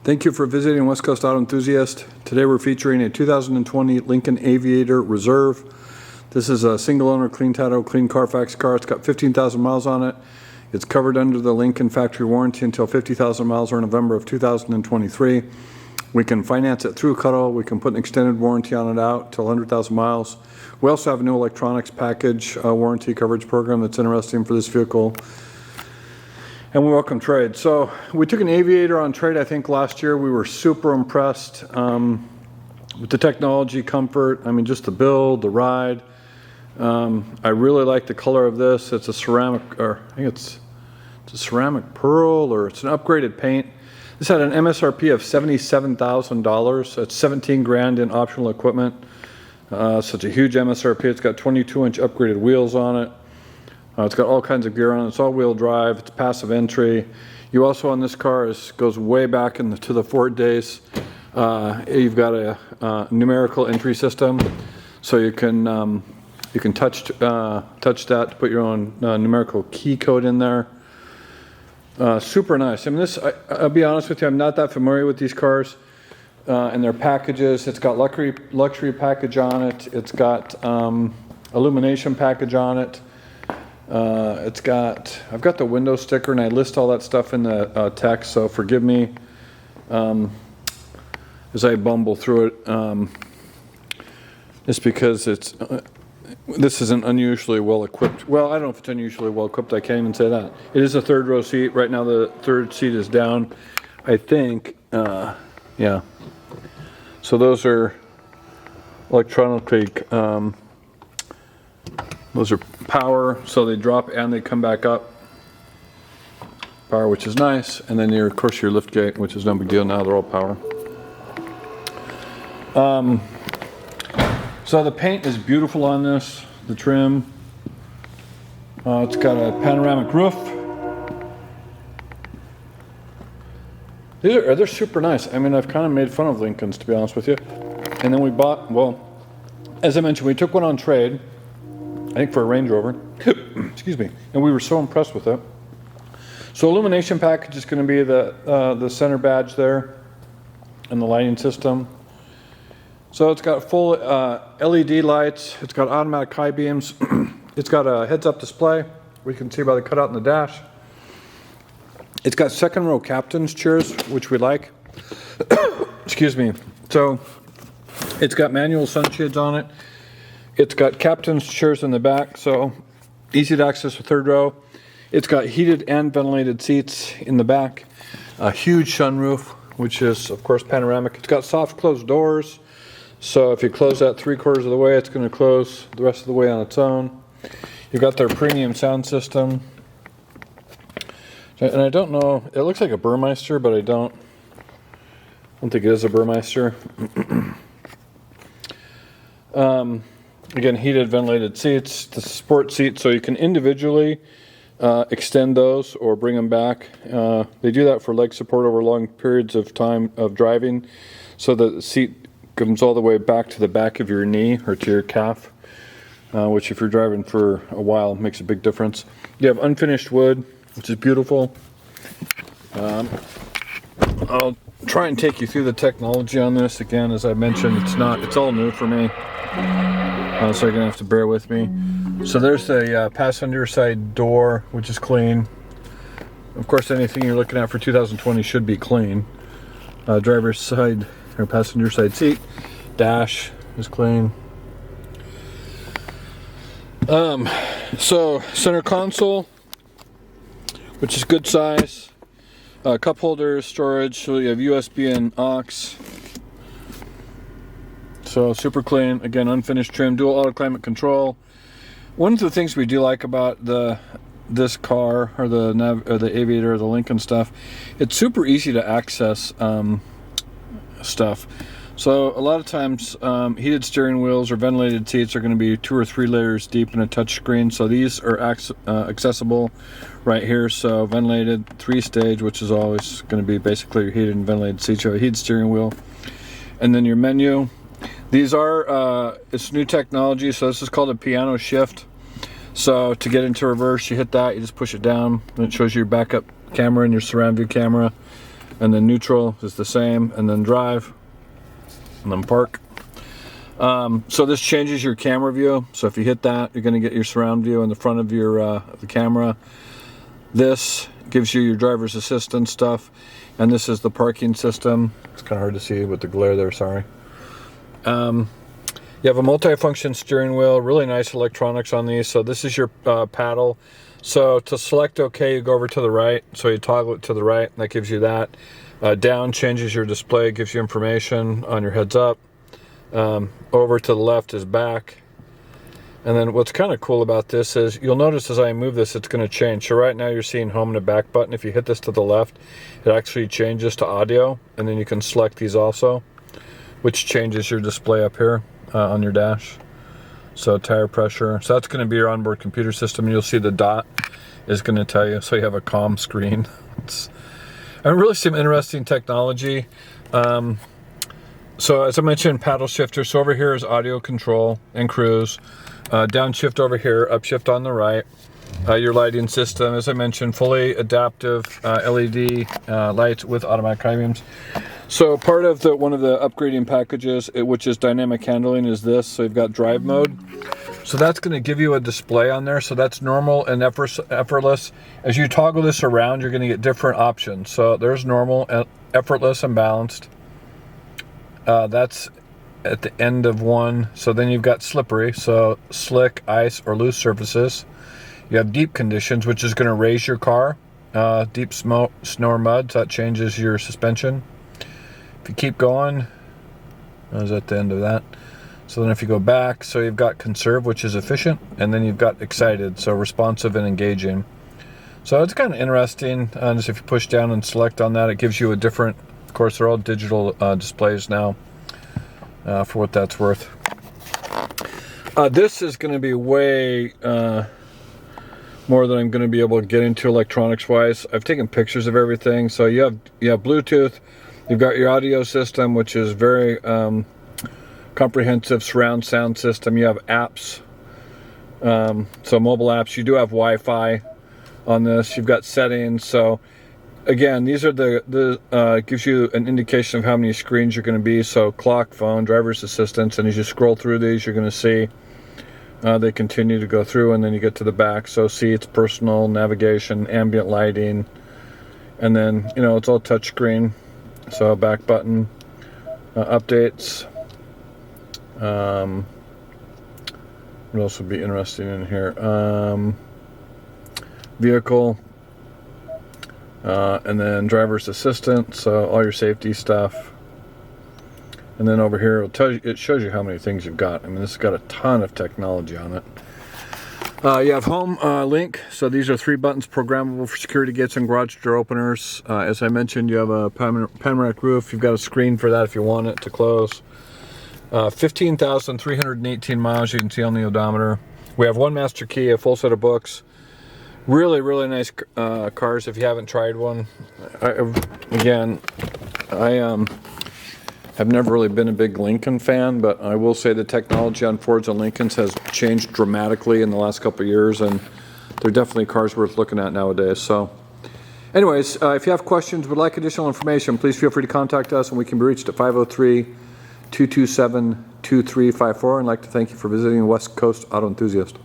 Thank you for visiting West Coast Auto Enthusiast. Today we're featuring a 2020 Lincoln Aviator Reserve. This is a single owner, clean title, clean Carfax car. It's got 15,000 miles on it. It's covered under the Lincoln factory warranty until 50,000 miles or November of 2023. We can finance it through Cuddle. We can put an extended warranty on it out till 100,000 miles. We also have a new electronics package warranty coverage program that's interesting for this vehicle. And we welcome trade. So we took an Aviator on trade, I think, last year. We were super impressed with the technology, comfort, I mean, just the build, the ride. I really like the color of this. It's a ceramic, or I think it's a ceramic pearl, or it's an upgraded paint. This had an MSRP of $77,000. That's 17 grand in optional equipment. So it's a huge MSRP. It's got 22-inch upgraded wheels on it. It's got all kinds of gear on it. It's all-wheel drive. It's passive entry. You also, on this car, goes way back to the Ford days. You've got a numerical entry system, so you can touch that to put your own numerical key code in there. Super nice. I mean, I'll be honest with you, I'm not that familiar with these cars and their packages. It's got luxury package on it. It's got Illumination Package on it. I've got the window sticker, and I list all that stuff in the text, so forgive me as I bumble through it. Just because this isn't unusually well equipped. Well, I don't know if it's unusually well equipped. I can't even say that. It is a third row seat. Right now the third seat is down, I think. Yeah. So those are electronically, those are power, so they drop and they come back up. Power, which is nice. And then of course your lift gate, which is no big deal now. They're all power. So the paint is beautiful on this, the trim. It's got a panoramic roof. They're super nice. I mean, I've kind of made fun of Lincolns, to be honest with you. And then we bought, well, as I mentioned, we took one on trade, I think for a Range Rover. Excuse me. And we were so impressed with it. So Illumination Package is going to be the center badge there and the lighting system. So it's got full LED lights. It's got automatic high beams. It's got a heads-up display. We can see by the cutout in the dash. It's got second row captain's chairs, which we like. Excuse me. So it's got manual sunshades on it. It's got captain's chairs in the back, so easy to access the third row. It's got heated and ventilated seats in the back. A huge sunroof, which is, of course, panoramic. It's got soft closed doors. So if you close that 3/4 of the way, it's going to close the rest of the way on its own. You've got their premium sound system. And I don't know, it looks like a Burmeister, but I don't think it is a Burmeister. Again, heated, ventilated seats, the sport seats, so you can individually extend those or bring them back. They do that for leg support over long periods of time of driving, so the seat comes all the way back to the back of your knee or to your calf, which if you're driving for a while makes a big difference. You have unfinished wood, which is beautiful. I'll try and take you through the technology on this. Again, as I mentioned, it's all new for me, so you're gonna have to bear with me. So there's the passenger side door, which is clean. Of course, anything you're looking at for 2020 should be clean. Driver's side or passenger side seat, dash is clean. So center console, which is good size. Cup holders, storage, so you have USB and aux. So super clean. Again, unfinished trim, dual auto climate control. One of the things we do like about this car or the Aviator or the Lincoln stuff, it's super easy to access stuff. So a lot of times heated steering wheels or ventilated seats are going to be 2 or 3 layers deep in a touch screen. So these are accessible right here. So ventilated 3-stage, which is always going to be basically your heated and ventilated seats. You have a heated steering wheel. And then your menu. These are, it's new technology. So this is called a piano shift. So to get into reverse, you hit that, you just push it down, and it shows you your backup camera and your surround view camera. and then neutral is the same, and then drive, and then park. So this changes your camera view. So if you hit that, you're going to get your surround view in the front of your the camera. This gives you your driver's assistance stuff, and this is the parking system. It's kind of hard to see with the glare there, sorry. You have a multi-function steering wheel, really nice electronics on these. So this is your paddle. So to select OK, you go over to the right. So you toggle it to the right, and that gives you that. Down changes your display, gives you information on your heads up. Over to the left is back. And then what's kind of cool about this is you'll notice as I move this, it's going to change. So right now you're seeing home and a back button. If you hit this to the left, it actually changes to audio. And then you can select these also, which changes your display up here on your dash. So tire pressure. So that's going to be your onboard computer system. And you'll see the dot is going to tell you. So you have a calm screen. Really some interesting technology. So as I mentioned, paddle shifter. So over here is audio control and cruise. Downshift over here, upshift on the right. Your lighting system, as I mentioned, fully adaptive LED lights with automatic high beams. So part of one of the upgrading packages, which is dynamic handling, is this. So you've got drive mode. So that's going to give you a display on there. So that's normal and effortless. As you toggle this around, you're going to get different options. So there's normal, effortless, and balanced. That's at the end of one. So then you've got slippery, so slick, ice, or loose surfaces. You have deep conditions, which is going to raise your car. Deep snow or mud, so that changes your suspension. If you keep going, I was at the end of that. So then if you go back, so you've got conserve, which is efficient, and then you've got excited, so responsive and engaging. So it's kind of interesting. Just if you push down and select on that, it gives you a different, of course, they're all digital displays now. For what that's worth. This is going to be way more than I'm going to be able to get into electronics wise. I've taken pictures of everything. So you have Bluetooth, you've got your audio system, which is very comprehensive surround sound system. You have apps, so mobile apps. You do have Wi-Fi on this. You've got settings. So again, these are gives you an indication of how many screens you're going to be. So clock, phone, driver's assistance, and as you scroll through these, you're going to see they continue to go through, and then you get to the back. So seats, personal, navigation, ambient lighting, and then it's all touch screen. So back button, updates. What else would be interesting in here? Vehicle. And then driver's assistant, so all your safety stuff. And then over here it shows you how many things you've got. I mean, this has got a ton of technology on it. You have home link, so these are 3 buttons programmable for security gates and garage door openers. As I mentioned, you have a panoramic roof. You've got a screen for that if you want it to close. 15,318 miles you can see on the odometer. We have 1 master key, a full set of books. Really, really nice cars if you haven't tried one. I have never really been a big Lincoln fan, but I will say the technology on Fords and Lincolns has changed dramatically in the last couple of years, and they're definitely cars worth looking at nowadays. So anyways, if you have questions, would like additional information, please feel free to contact us, and we can be reached at 503-227-2354. And I'd like to thank you for visiting West Coast Auto Enthusiast.